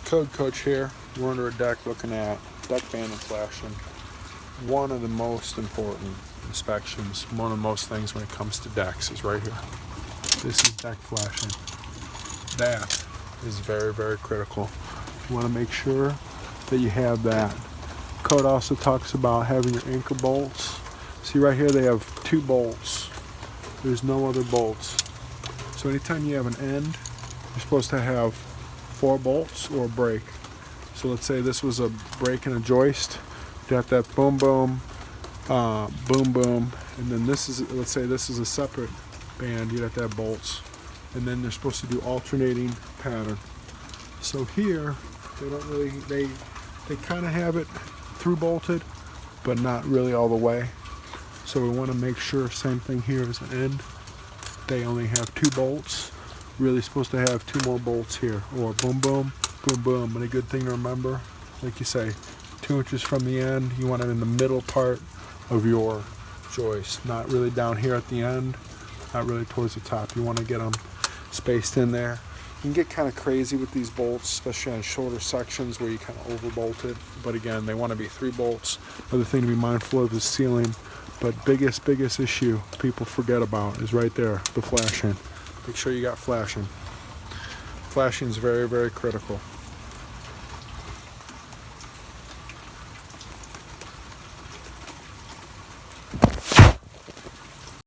Code Coach here. We're under a deck looking at deck band and flashing. One of the most important inspections, one of the most things when it comes to decks is right here. This is deck flashing. That is very, very critical. You want to make sure that you have that. Code also talks about having your anchor bolts. See right here they have 2 bolts. There's no other bolts. So anytime you have an end, you're supposed to have 4 bolts or a brake. So let's say this was a brake and a joist. You have that boom boom, boom boom, and then this is, let's say this is a separate band. You'd have to have bolts, and then they're supposed to do alternating pattern. So here they don't really, they kind of have it through bolted, but not really all the way. So we want to make sure, same thing here as an end. They only have 2 bolts. Really supposed to have 2 more bolts here, or boom boom, boom boom. And a good thing to remember, like you say, 2 inches from the end, you want it in the middle part of your joist, not really down here at the end, not really towards the top. You want to get them spaced in there. You can get kind of crazy with these bolts, especially on shorter sections where you kind of over bolt it. But again, they want to be 3 bolts. Another thing to be mindful of is sealing. But biggest issue people forget about is right there, the flashing. Make sure you got flashing. Flashing is very, very critical.